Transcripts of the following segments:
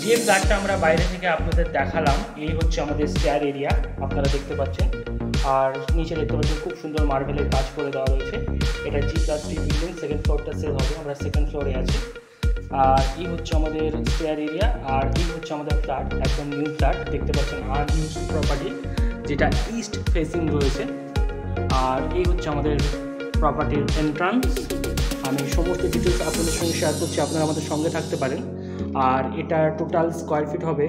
যে ফ্ল্যাটটা আমরা বাইরে থেকে আপনাদের দেখালাম, এই হচ্ছে আমাদের স্টেয়ার এরিয়া, আপনারা দেখতে পাচ্ছেন। আর নিচে দেখতে পাচ্ছেন খুব সুন্দর মার্বেলের কাজ করে দেওয়া রয়েছে। এটা G+3 বিল্ডিং, সেকেন্ড ফ্লোরটা সেল হবে, আমরা সেকেন্ড ফ্লোরে আছি। আর এই হচ্ছে আমাদের স্টেয়ার এরিয়া, আর এই হচ্ছে আমাদের ফ্ল্যাট, একদম নিউ ফ্ল্যাট দেখতে পাচ্ছেন, আনইউজ প্রপার্টি, যেটা ইস্ট ফেসিং রয়েছে। আর এই হচ্ছে আমাদের প্রপার্টির এন্ট্রান্স। আমি সমস্ত ডিটেলস আপনাদের সঙ্গে শেয়ার করছি, আপনারা আমাদের সঙ্গে থাকতে পারেন। আর এটা টোটাল স্কোয়ার ফিট হবে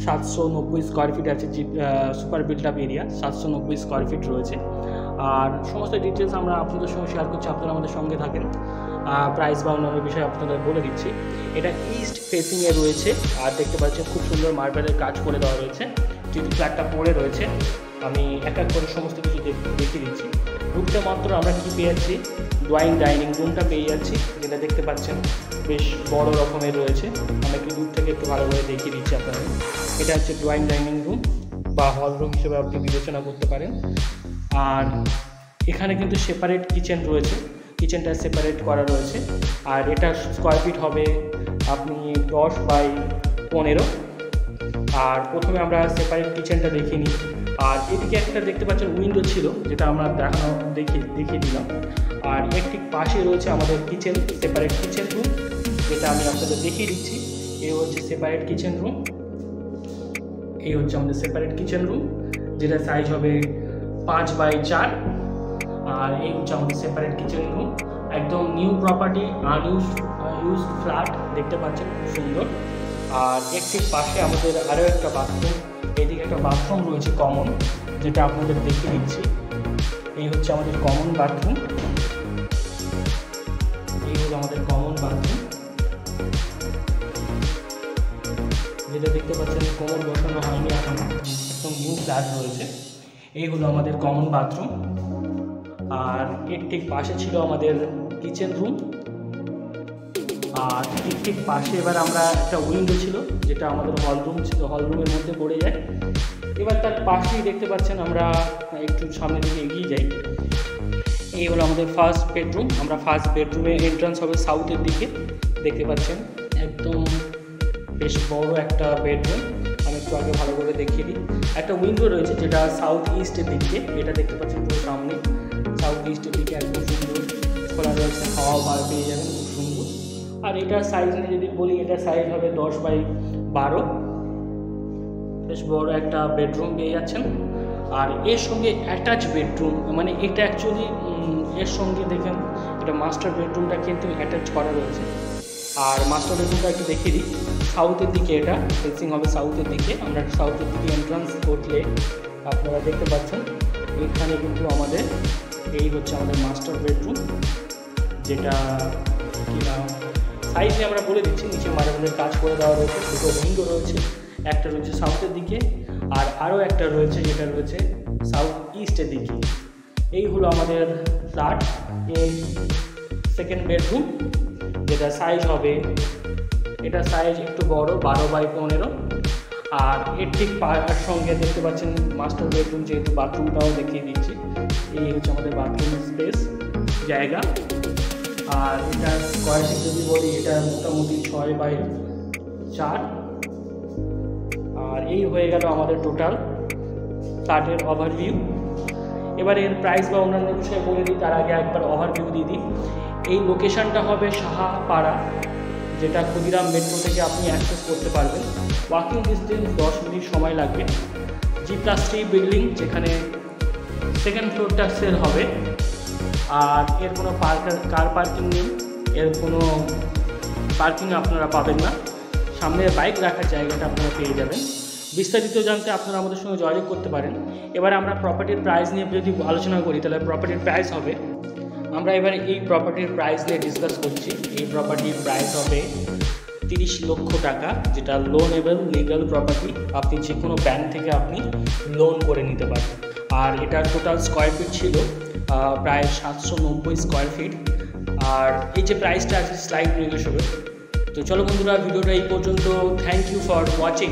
790 স্কোয়ার ফিট আছে। Super build up area 790 square feet রয়েছে। আর সমস্ত ডিটেলস আমরা আপনাদের সঙ্গে শেয়ার করছি, আপনারা আমাদের সঙ্গে থাকেন। প্রাইস বা অন্যান্য বিষয়ে আপনাদের বলে দিচ্ছি। এটা ইস্ট ফেসিংয়ে রয়েছে, আর দেখতে পাচ্ছেন খুব সুন্দর মার্বেলের কাজ করে দেওয়া রয়েছে। যেহেতু ফ্ল্যাটটা পড়ে রয়েছে, আমি এক এক করে সমস্ত কিছু দেখিয়ে দিচ্ছি। ঢুকতে মাত্র আমরা কী পেয়ে যাচ্ছি, ড্রয়িং ডাইনিং রুমটা পেয়ে যাচ্ছি, যেটা দেখতে পাচ্ছেন বেশ বড় রকমের রয়েছে। আমি একটু দূর থেকে একটু ভালো করে দেখিয়ে দিচ্ছি আপনাদের। এটা হচ্ছে ড্রয়িং ডাইনিং রুম বা হল রুম হিসেবে আপনি বিবেচনা করতে পারেন। আর এখানে কিন্তু সেপারেট কিচেন রয়েছে, কিচেনটা সেপারেট করা রয়েছে। আর এটা স্কোয়ার ফিট হবে আপনি 10x15। আর প্রথমে আমরা সেপারেট কিচেনটা দেখিয়ে নিই। আর এদিকে একটা দেখতে পাচ্ছেন উইন্ডো ছিল, যেটা আমরা দেখিয়ে দিলাম। আর এর ঠিক পাশে রয়েছে আমাদের কিচেন, সেপারেট কিচেন রুম, যেটা আমি আপনাদের দেখিয়ে দিচ্ছি। এই হচ্ছে সেপারেট কিচেন রুম, এই হচ্ছে আমাদের সেপারেট কিচেন রুম, যেটা সাইজ হবে 5x4। আর এই হচ্ছে আমাদের সেপারেট কিচেন রুম, একদম নিউ প্রপার্টি, আনইউজড ফ্ল্যাট দেখতে পাচ্ছেন, খুব সুন্দর। আর এর ঠিক পাশে আমাদের আরও একটা বাথরুম, এদিকে একটা বাথরুম রয়েছে কমন, যেটা আপনাদের দেখিয়ে দিচ্ছি। এই হচ্ছে আমাদের কমন বাথরুম, এই হলো আমাদের কমন বাথরুম, যেটা দেখতে পাচ্ছেন কোমর বসানো হয়নি এখনো, একদম নিউ ফ্ল্যাট রয়েছে। এই হলো আমাদের কমন বাথরুম। আর এর ঠিক পাশে ছিল আমাদের কিচেন রুম। আর এর ঠিক পাশে এবার আমরা একটা উইন্ডো ছিল, যেটা আমাদের হল রুম ছিল, হল রুমের মধ্যে পড়ে যায়। এবার তার পাশেই দেখতে পাচ্ছেন, আমরা একটু সামনের দিকে এগিয়ে যাই। এই হলো আমাদের ফার্স্ট বেডরুম। আমরা ফার্স্ট বেডরুমে এন্ট্রান্স হবে সাউথের দিকে, দেখতে পাচ্ছেন একদম বেশ বড় একটা বেডরুম। আমি একটু আগে ভালো করে দেখিয়ে দিই। একটা উইন্ডো রয়েছে, যেটা সাউথ ইস্টের দিকে, এটা দেখতে পাচ্ছেন পুরো সামনে সাউথ ইস্টের দিকে একদম সুন্দর খোলা রয়েছে, হাওয়া বার পেয়ে যাবেন, খুব সুন্দর। আর এটার সাইজ নিয়ে যদি বলি, এটার সাইজ হবে 10x12, বেশ বড় একটা বেডরুম পেয়ে যাচ্ছেন। আর এর সঙ্গে অ্যাটাচ বেডরুম, মানে এটা অ্যাকচুয়ালি এর সঙ্গে দেখেন এটা মাস্টার বেডরুমটা কিন্তু অ্যাটাচ করা রয়েছে। আর মাস্টার বেডরুমটা একটু দেখিয়ে দিই, সাউথের দিকে, এটা ফেসিং হবে সাউথের দিকে। আমরা সাউথের দিকে এন্ট্রান্স করলে আপনারা দেখতে পাচ্ছেন এখানে কিন্তু আমাদের এই হচ্ছে আমাদের মাস্টার বেডরুম, যেটা কিনা সাইজে আমরা বলে দিচ্ছি। নিচে মার্বেলের কাজ করে দেওয়া রয়েছে, দুটো উইন্ডো রয়েছে, একটা রয়েছে সাউথের দিকে আর আরও একটা রয়েছে যেটা রয়েছে সাউথ ইস্টের দিকে। এই হলো আমাদের ফ্ল্যাট এর সেকেন্ড বেডরুম, যেটা সাইজ হবে, এটা সাইজ একটু বড় 12x15। আর এর ঠিক পায়ের সঙ্গে দেখতে পাচ্ছেন মাস্টার বেডরুম, যেহেতু বাথরুমটাও দেখিয়ে দিচ্ছি। এই হচ্ছে আমাদের বাথরুম স্পেস জায়গা। আর এটা স্কোয়ার ফিট যদি বলি, এটা মোটামুটি 6x4। আর এই হয়ে গেল আমাদের টোটাল ফ্ল্যাটের ওভারভিউ। এবার এর প্রাইস বা অন্যান্য বিষয়ে বলে দিই, তার আগে একবার ওভারভিউ দিয়ে দিই। এই লোকেশানটা হবে সাহাপাড়া, যেটা ক্ষুদিরাম মেট্রো থেকে আপনি অ্যাক্সেস করতে পারবেন। ওয়াকিং ডিস্টেন্স 10 মিনিট সময় লাগবে। G+3 বিল্ডিং, যেখানে সেকেন্ড ফ্লোরটা সেল হবে। আর এর কোনো কার পার্কিং নেই, এর কোনো পার্কিং আপনারা পাবেন না। সামনে বাইক রাখার জায়গাটা আপনারা পেয়ে যাবেন। বিস্তারিত জানতে আপনারা আমাদের সঙ্গে যোগাযোগ করতে পারেন। এবার আমরা প্রপার্টির প্রাইস নিয়ে যদি আলোচনা করি, তাহলে প্রপার্টির প্রাইস হবে, আমরা এবারে এই প্রপার্টির প্রাইস নিয়ে ডিসকাস করছি। এই প্রপার্টির প্রাইস হবে 30 লক্ষ টাকা, যেটা লোনেবল লিগাল প্রপার্টি। আপনি যে কোনো ব্যাংক থেকে আপনি লোন করে নিতে পারেন। আর এটার টোটাল স্কোয়ার ফিট ছিল প্রায় 790 স্কোয়ার ফিট। আর এই যে প্রাইসটা আছে স্লাইড নেগোশিয়েবল। তো চলো বন্ধুরা, ভিডিওটা এই পর্যন্ত। Thank you for watching.